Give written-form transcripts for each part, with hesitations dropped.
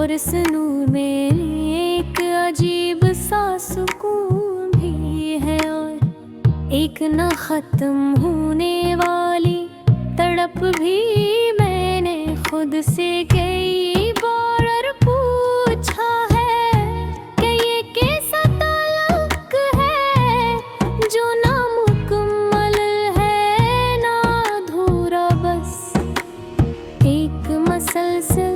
और सुनूं में एक अजीब सा सुकून भी है, और एक न खत्म होने वाली तड़प भी। मैंने खुद से कई बार पूछा है कि ये कैसा ताल्लुक है जो नामुकम्मल है, ना अधूरा, बस एक मसलसल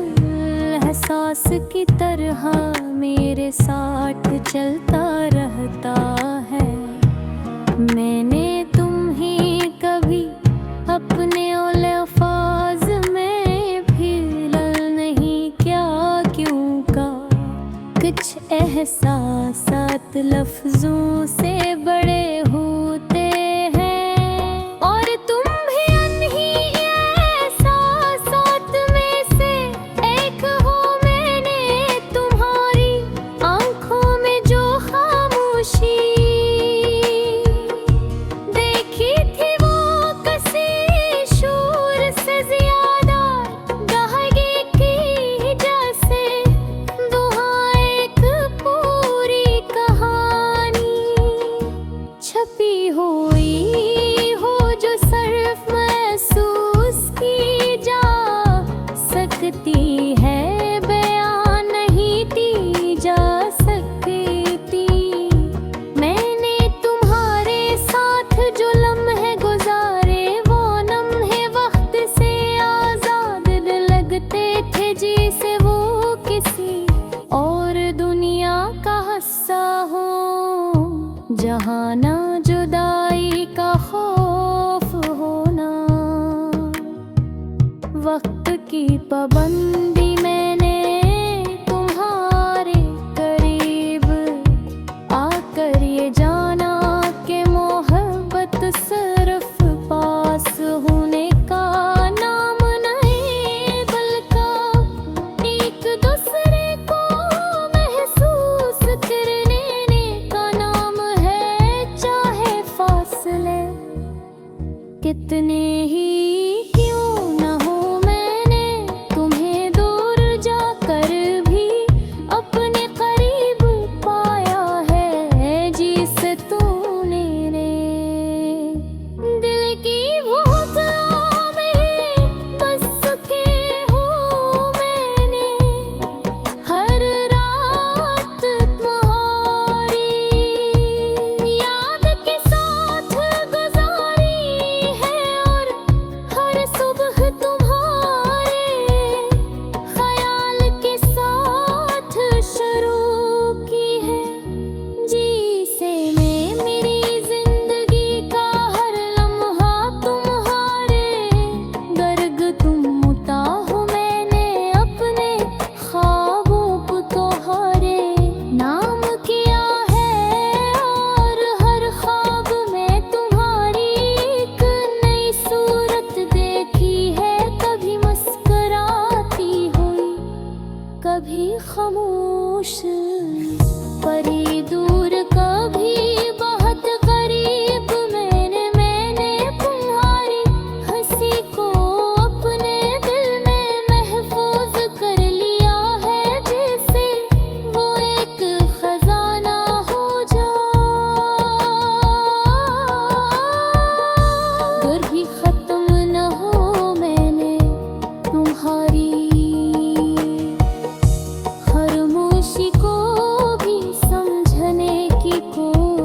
एहसास की तरह मेरे साथ चलता रहता है। मैंने तुम्हें कभी अपने अल्फाज में फिलहाल नहीं क्या क्यों का, कुछ एहसासात लफ्जों से बड़े होते हैं, और तुम भी उन्हीं एहसासात में से एक हो। मैंने तुम्हारी आंखों में जो खामोशी देखी थी, वो किसी शूर से ज्यादा गहरी की जैसे दुहां एक पूरी कहानी छपी हुई हो, जो सिर्फ महसूस की जा सकती है, बयान नहीं की जा सकती। मैंने तुम्हारे साथ जो लम्हे गुजारे, वो लम्हे वक्त से आजाद लगते थे, जैसे वो किसी और दुनिया का हिस्सा हो, जहाँ ना जुदाई का खौफ होना। वक्त की पाबंदी मैंने तुम्हारे करीब आकर ये जाना कि मोहब्बत सिर्फ पास होने का नाम नहीं, बल्कि एक दूसरे को महसूस करने का नाम है। चाहे फासले कितने ही क्यों न हो, मैंने तुम्हें दूर जाकर भी अपने करीब पाया है, जिसे तूने दिल की भूखों में बस के हो। मैंने हर रात तुम्हारी याद के साथ गुजारी है, और हर सुबह तुम्हारे ख्याल के साथ शुरू की है। जिसे मैं मेरी जिंदगी का हर लम्हा तुम्हारे गर्ग तुम मुता हो। मैंने अपने ख्वाबों को तुम्हारे नाम किया है, और हर ख्वाब में तुम्हारी एक नई सूरत देखी है। कभी मुस्कुराती हुई, कभी खामोश, परी दूर, कभी बहुत करीब। मैंने तुम्हारी हंसी को अपने दिल में महफूज कर लिया है, जैसे वो एक खजाना हो जा। अगर भी खत्म न हो, मैंने तुम्हारी खामोशी को भी समझने की कोशिश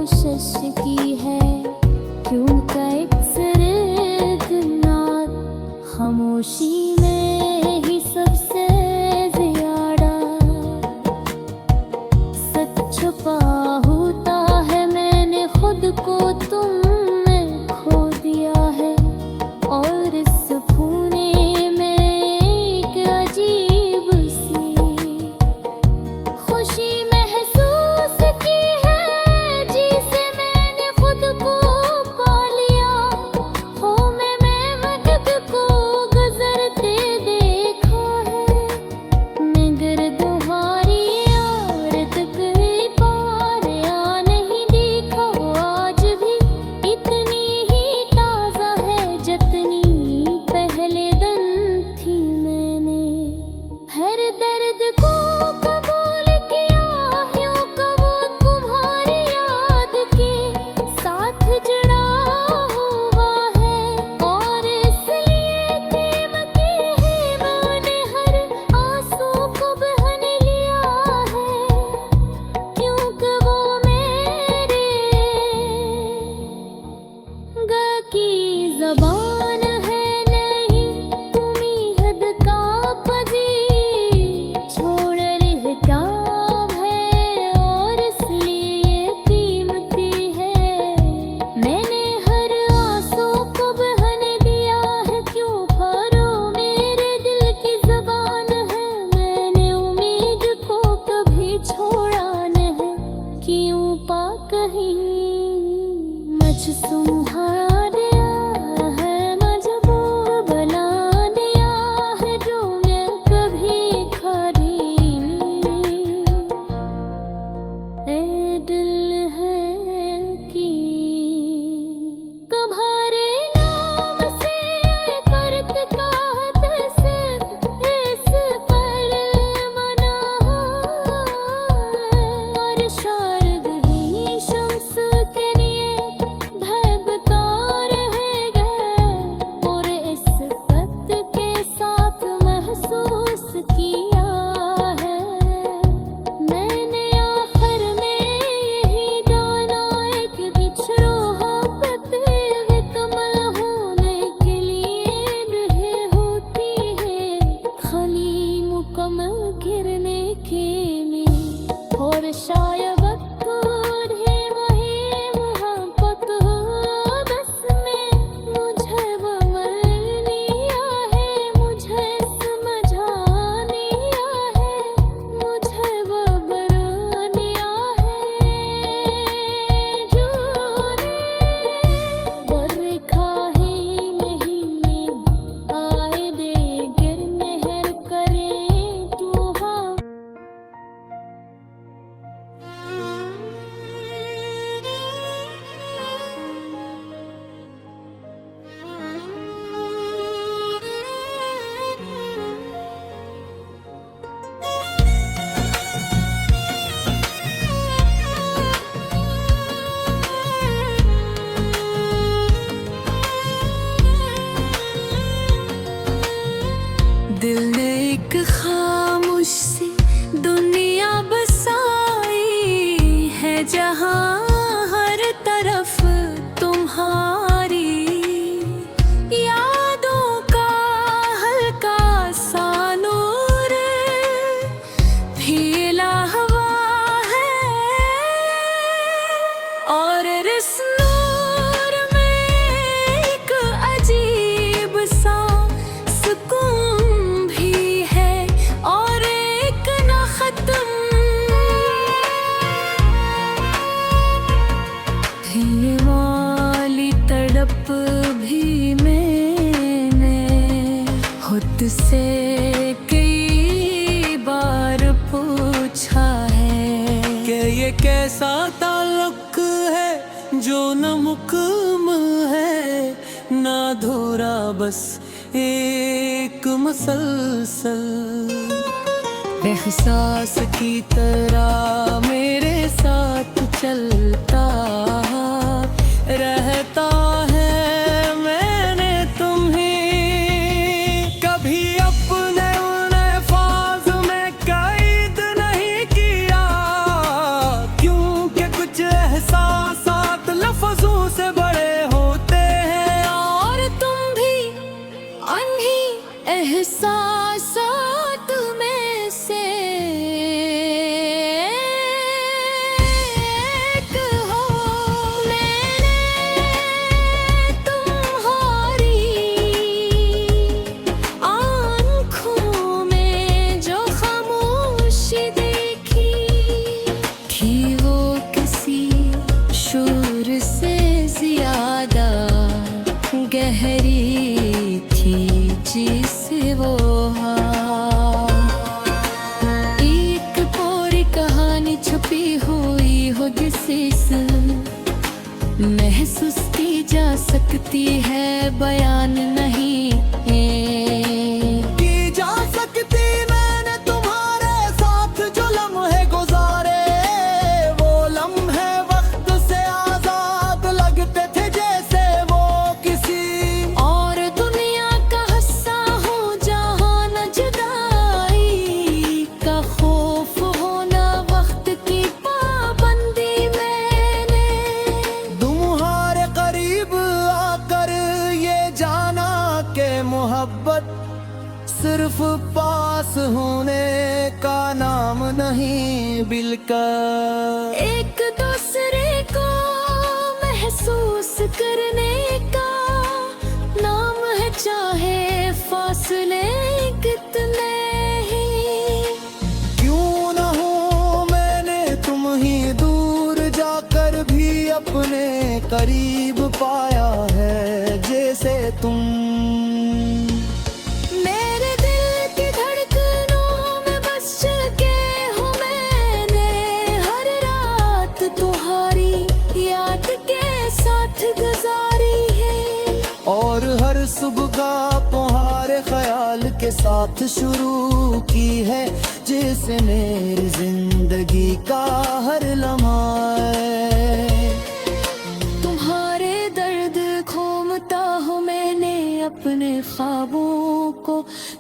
को कबूल किया, यूं कब तुम्हारी याद के साथ जुड़ा हुआ है। और इसलिए कीमती है मैंने हर आंसू को बहन लिया है, क्योंकि वो मेरे ग की ज़बान है नहीं, उम्मीद का पजी छोड़ रहता है। और इसलिए कीमती है मैंने हर आंसू को बहन दिया है, क्यों भरो मेरे दिल की ज़बान है। मैंने उम्मीद को कभी छोड़ा नहीं, क्यों पा कहीं मुझसे हार दिया है, मजबूर बना दिया है जो मैं कभी खरी नहीं। ए दिल है कि तुम्हारे नाम से करत कहत से इस पर मना। और शायद ही शम्स के लिए धबका रह गए, और इस वक्त के साथ महसूस किया है मैंने आखिर में यही जाना, एक बिछड़ो मोहब्बत कमल होने के लिए रहे होती है खली मुकम्मल गिरने के लिए। और शायद वक़्त है वही मोहब्बत हो बस में मुझे बमल लिया है, मुझे समझा लिया है, मुझे बबरा लिया है। जो बरखा ही नहीं आए दे गिर मेहर करे तू हाँ। दिल ने एक खामोश सी दुनिया बसाई है, जहां हर तरफ तुम्हारी यादों का हल्का सा नूर फैला हुआ है। और इस नूर में एक अजीब सा सुकून भी है, और एक ना खत्म ये वाली तड़प भी मैंने खुद से कई बार पूछा है कि ये कैसा ताल्लुक है जो न मुकम्मल है ना अधूरा, बस एक मसलसल एहसास की तरह मेरे साथ चलता रहता है। मैंने तुम्हें कभी अपने उन अल्फाज में कैद नहीं किया, क्योंकि कुछ एहसासात लफ्ज़ों से बड़े होते हैं। और तुम भी उन्हीं एहसासात में से एक हो। मैंने तुम्हारी आँखों में जो खामोशी देखी थी, वो किसी शोर से ज्यादा गहरी थी, जिसे वो एक पूरी कहानी छुपी हुई हो, जिसे महसूस की जा सकती है, बयान नहीं की जा सकती। मैंने तुम्हारे पास होने का नाम नहीं बिल्कुल। एक दूसरे को महसूस करने का नाम है, चाहे फासले कितने ही। क्यों न हो मैंने तुम ही दूर जाकर भी अपने करीब पाया है, जैसे तुम मेरे दिल की धड़कनों में बस चुके हो। मैंने हर रात तुम्हारी याद के साथ गुजारी है, और हर सुबह तुम्हारे ख्याल के साथ शुरू की है, जैसे मेरी जिंदगी का हर लम्हा है। तुम्हारे दर्द घूमता हूँ मैंने अपने ख्वाबों को।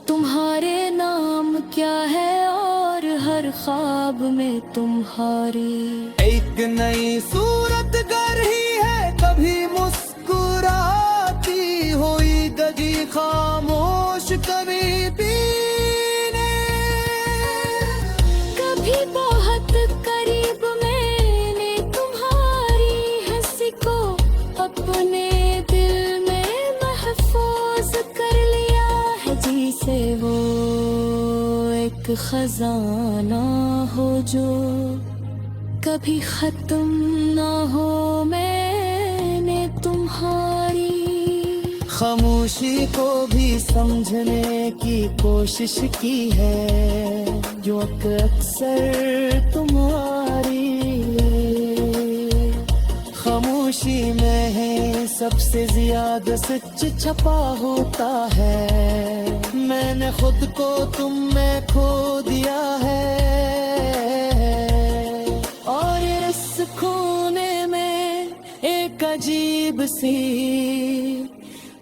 तुम्हारे नाम क्या है और हर ख्वाब में तुम्हारी एक नई सूरत गर ही है, कभी मुस्कुराती हुई गजी खामोश, कभी पीने, कभी बहुत करीब मैंने तुम्हारी हंसी को अपने दिल में महफूज कर लिया है, जिसे वो एक खजाना हो जो कभी खत्म ना हो। मैंने तुम्हारी खामोशी को भी समझने की कोशिश की है, जो अक्सर तुम्हारी खामोशी में है सबसे ज्यादा सच छपा होता है। मैंने खुद को तुम में खो दिया है, और इस खोने में एक अजीब सी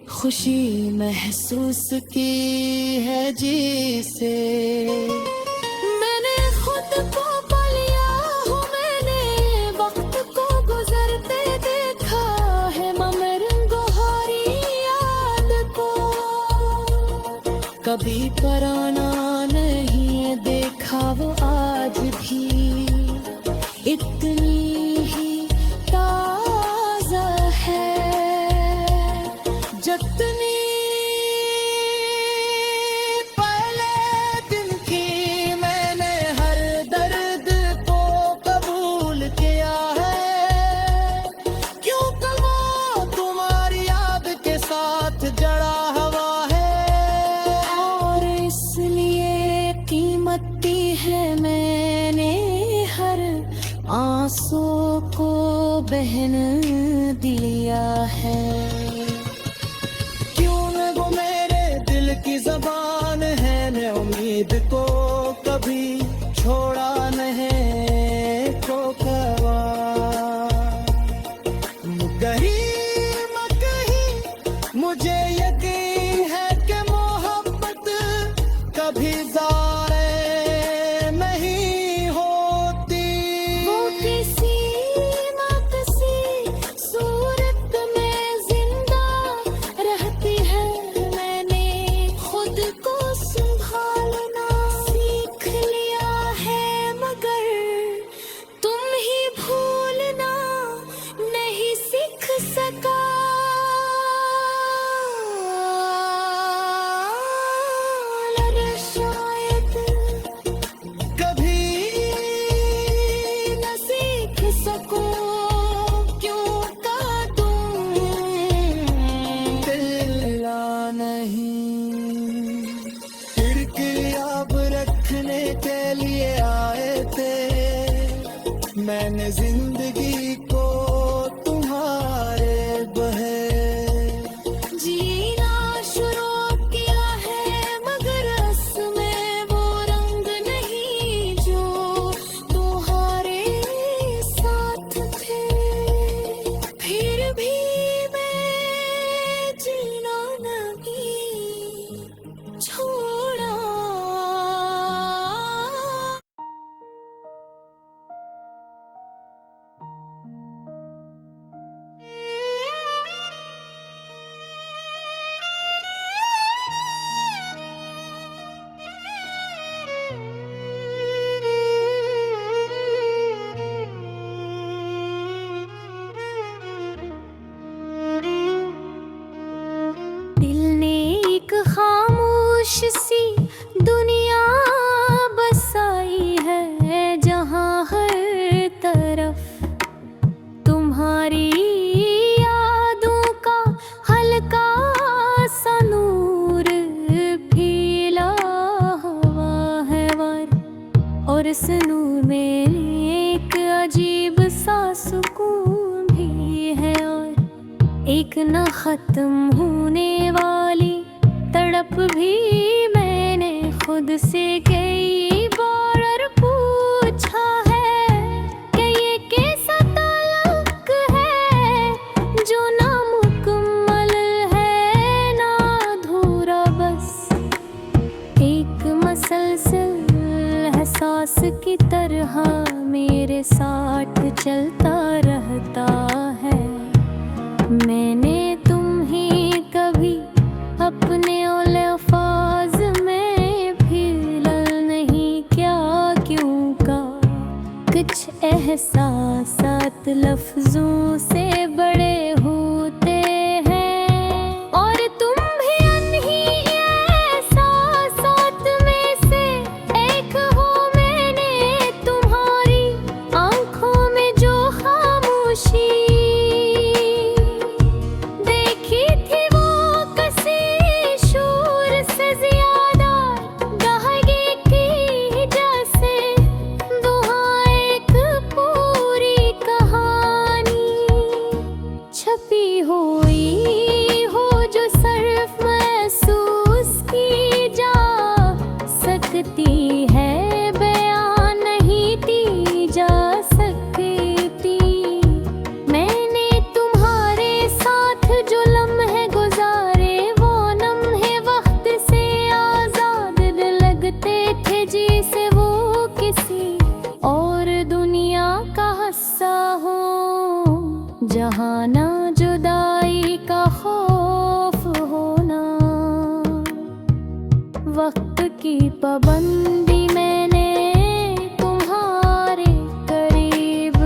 खुशी महसूस की है, जिसे मैंने खुद को पा लिया हूँ। मैंने वक्त को गुजरते देखा है, मगर गुहारी याद को कभी पराना नहीं देखा वो आज भी इतनी ही ताजा है, जितनी पहले दिन की। मैंने हर दर्द को कबूल किया है, क्योंकि वो तुम्हारी याद के साथ जड़ा हुआ है, और इसलिए कीमती है। मैंने हर आंसू को बहन दिया है। क्यों न वो मेरे दिल की जबान है, मैं उम्मीद को कभी छोड़ा नहीं ठोकवा। कहीं म कहीं मुझे यकीन है कि मोहब्बत कभी ज़ारे नहीं होती। वो किसी न किसी सूरत में जिंदा रहती है। मैंने खुद को संभालना सीख लिया है, मगर तुम ही भूलना नहीं सीख सका। शायद कभी न सीख सकूं, क्यों काटूं दिल नहीं। खिड़की अब रखने के लिए आए थे, मैंने जिंदगी को तुम्हारे बहे जीना शुरू किया है, मगर उसमें वो रंग नहीं जो तुम्हारे साथ थे। फिर भी मैं जीना नहीं छोड़ा। और सुनूं में एक अजीब सा सुकून भी है, और एक न खत्म होने वाली तड़प भी। मैंने खुद से कई बार पूछा है कि ये कैसा ताल्लुक है जो नामुकम्मल है, ना अधूरा, बस एक मसलसल एहसास की तरह मेरे साथ चलता रहता है। मैंने तुम्हें कभी अपने अल्फाज में भी नहीं क्या क्यों का, कुछ एहसासात लफ्जों से बड़े होते हैं, और तुम भी उन्हीं एहसासात में से एक हो। मैंने तुम्हारी आंखों में जो खामोशी देखी थी, वो किसी शूर से ज्यादा गहरी की जैसे दुहां एक पूरी कहानी छपी हुई हो, जो सिर्फ महसूस की जा सकती है, बयां नहीं की जा सकती। मैंने तुम्हारे साथ जो लम्हे गुजारे, वो लम्हे वक्त से आजाद लगते थे, जैसे वो किसी और दुनिया का हिस्सा हो, जहाँ ना जुदाई का खौफ होना। वक्त की पाबंदी मैंने तुम्हारे करीब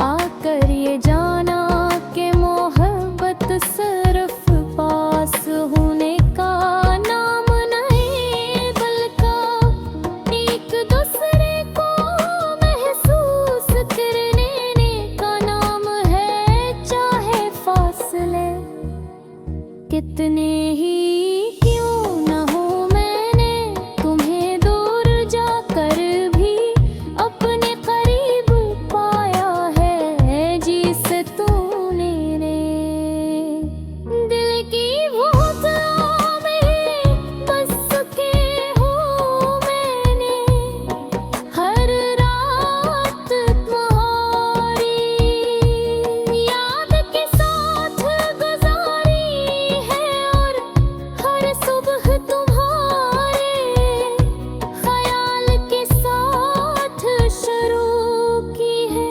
आकर ये जाना कि मोहब्बत सिर्फ पास होने का नाम नहीं, बल्कि एक दूसरे को महसूस करने का नाम है। चाहे फासले कितने ही क्यों न हो, मैंने तुम्हें दूर जाकर भी अपने करीब पाया है, जिसे तूने दिल की भूखों में बस के हो। मैंने हर रात तुम्हारी याद के साथ गुजारी है, और हर सुबह तुम्हारे ख्याल के साथ शुरू की है।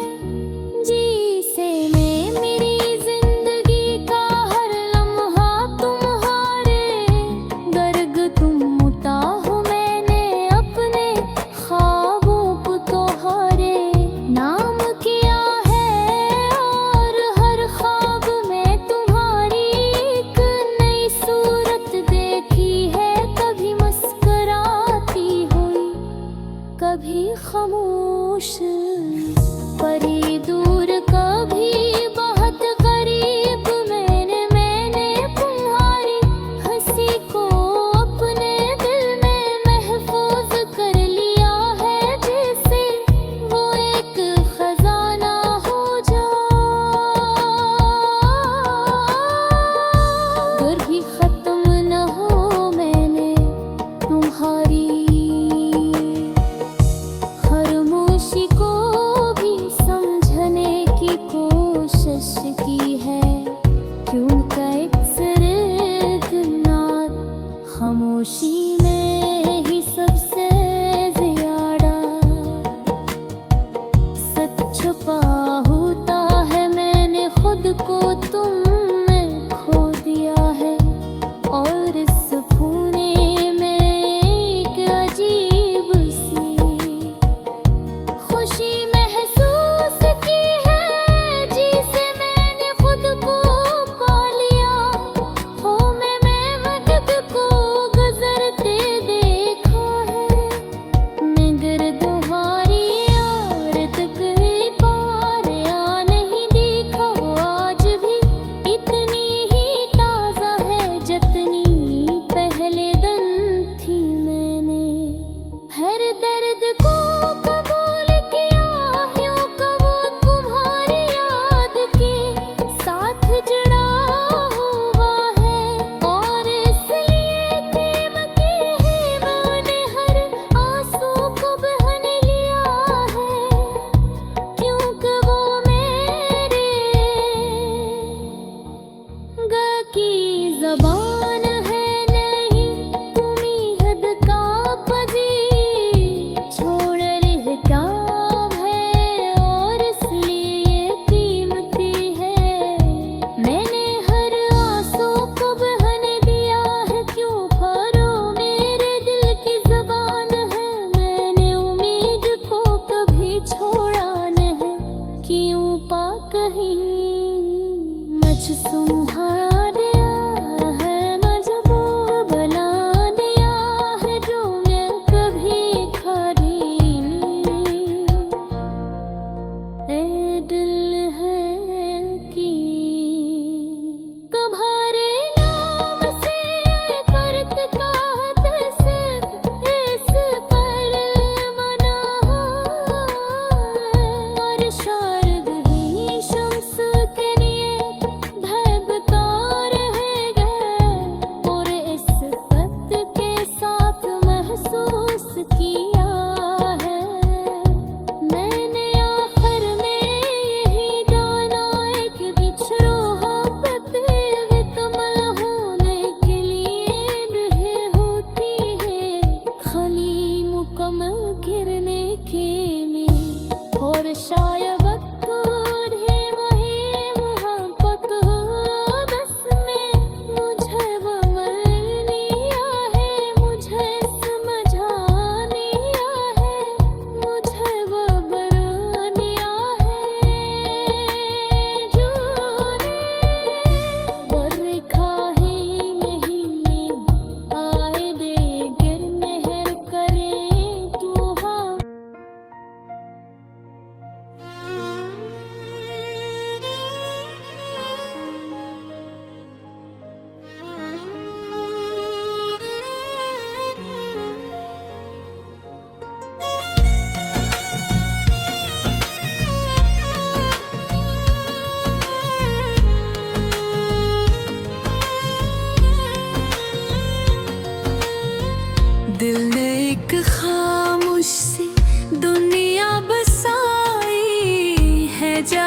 जिसे मैं मेरी जिंदगी का हर लम्हा तुम्हारे गर्ग तुम मुता हो। मैंने अपने ख्वाबों को तुम्हारे नाम किया है, और हर ख्वाब में तुम्हारी एक नई सूरत देखी है। कभी मुस्कुराती हुई, कभी खामोश, परी दूर, कभी बहुत करीब। मैंने तुम्हारी हंसी को अपने दिल में महफूज कर लिया है, जैसे वो एक खजाना हो जा। अगर भी खत्म न हो, मैंने तुम्हारी खामोशी को भी समझने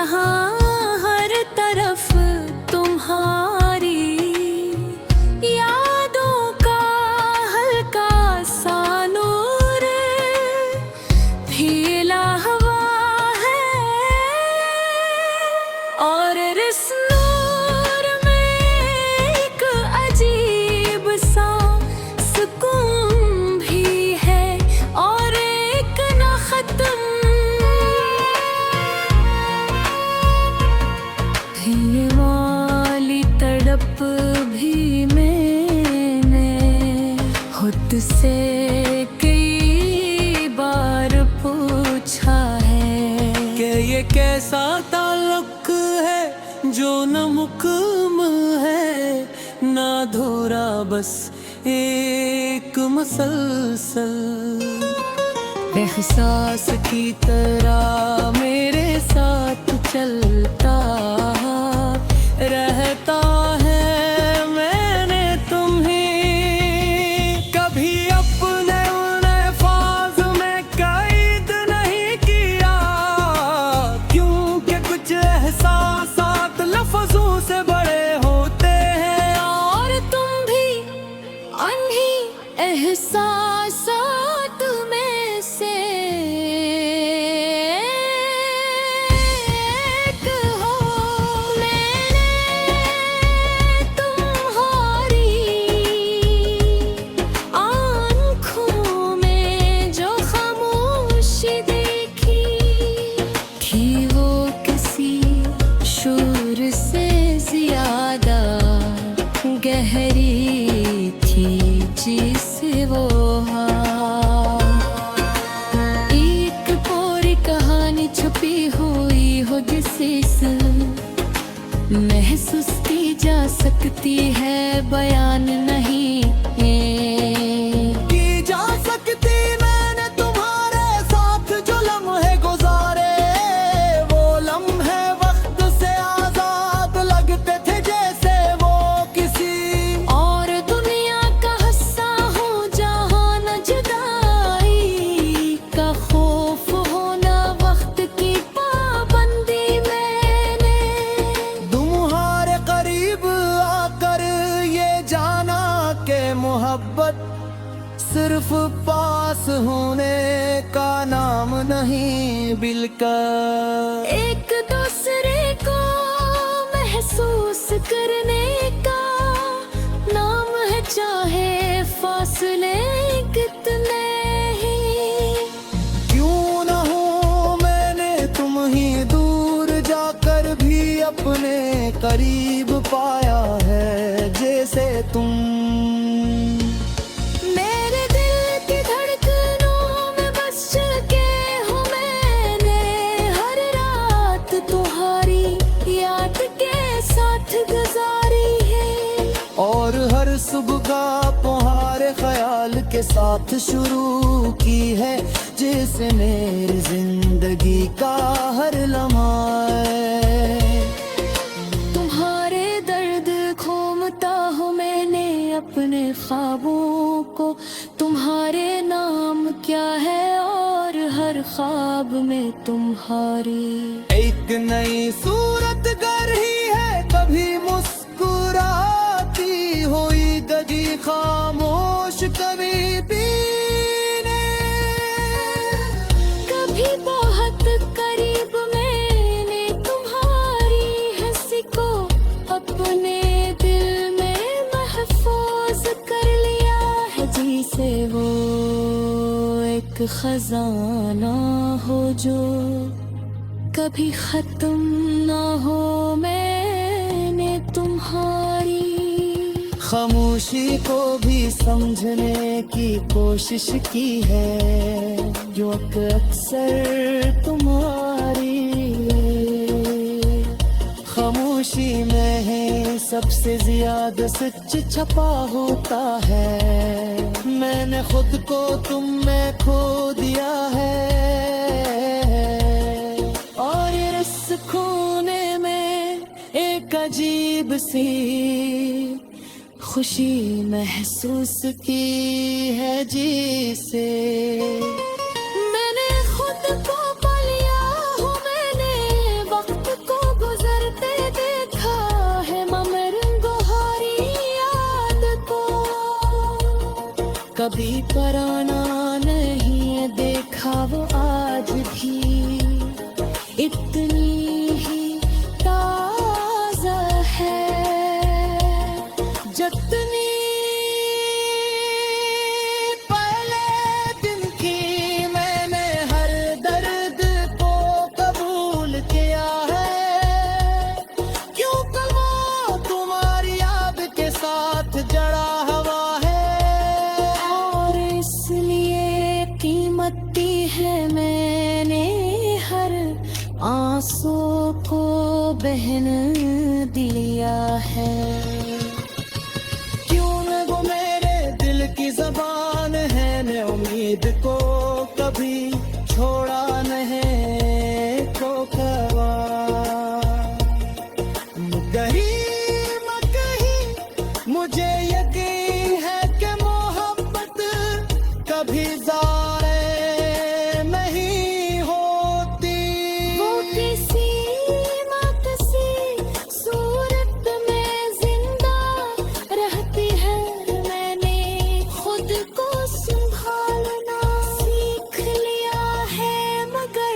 यहाँ हर तरफ तुम्हारी यादों का हल्का सा नूर फैला हुआ है और इस नूर में एक अजीब सा सुकून भी है और एक न खत्म ये वाली तड़प भी मैंने खुद से कई बार पूछा है कि ये कैसा ताल्लुक है जो न मुकम्मल है ना धोरा बस एक मसलसल एहसास की तरह मेरे साथ चलता रहता है मैंने तुम्हें कभी अपने उन अल्फाज में कैद नहीं किया क्योंकि कुछ एहसासात लफ्जों से बड़े होते हैं और तुम भी उन्हीं एहसासात में से एक हो। मैंने तुम्हारी आँखों में जो खामोशी देखी थी वो किसी शूर से ज्यादा गहरी थी जिसे वो एक पूरी कहानी छुपी हुई हो जिसे महसूस की जा सकती है बयान नहीं की जा सकती मैंने तुम्हारे साथ जो लम्हे गुजारे वो लम्हे वक्त से आजाद लगते थे जैसे वो किसी और दुनिया का हिस्सा हो जहाँ न जुदाई का खौफ होना वक्त की पाबंदी मैंने तुम्हारे करीब आकर ये जाना के मोहब्बत सिर्फ पास होने का नाम नहीं बिल्कुल एक दूसरे को महसूस करने का नाम है चाहे फासले कितने ही क्यों न हो मैंने तुम ही दूर जाकर भी अपने करीब पाया है जैसे तुम मेरे दिल की धड़कनों में बस चुके हो मैंने हर रात तुम्हारी याद के साथ गुजारी है और हर सुबह तुम्हारे ख्याल के साथ शुरू की है जैसे मेरी जिंदगी का हर लम्हा है। तुम्हारे दर्द खोमता हूँ मैंने अपने ख्वाबों को तुम्हारे नाम क्या है और हर ख्वाब में तुम्हारी एक नई सूरत गर ही है कभी मुस्कुराती हुई दजी खामोश कभी पीने कभी बहुत करीब मैंने तुम्हारी हंसी को अपने दिल में महफूज कर लिया है जिसे वो एक खजाना हो जो कभी खत्म ना हो मैंने तुम्हारी खामोशी को भी समझने की कोशिश की है जो अक्सर तुम्हारी खामोशी में है सबसे ज्यादा सच छपा होता है मैंने खुद को तुम में खो दिया है और इस खोने में एक अजीब सी खुशी महसूस की है जिसे मैंने खुद को पा लिया हूँ मैंने वक्त कभी पराना नहीं देखा वो आज भी इतनी ही ताजा है जितनी पहले दिन की मैंने हर दर्द को कबूल किया है, क्यों कलमा तुम्हारी याद के साथ जड़ा हवा है। और इसलिए कीमत दी है मैंने हर आंसू को बहन दिया है। क्यों न वो मेरे दिल की ज़बान है, ने उम्मीद को कभी छोड़ा नहीं को कवा। कहीं मत कहीं मुझे यकीन है कि मोहब्बत कभी ज़ाये नहीं होती। वो किसी मत सी सूरत में जिंदा रहती है, मैंने खुद को संभालना सीख लिया है, मगर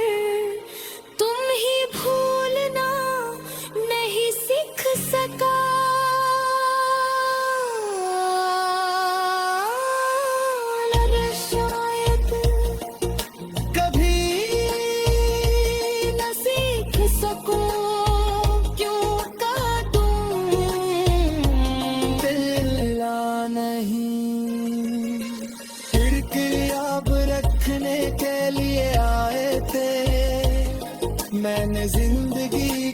तुम ही भूलना नहीं सीख सका। अगर शायद कभी न सीख सकूं क्यों काटूं दिला नहीं। खिड़की अब रखने के लिए आए थे, मैंने जिंदगी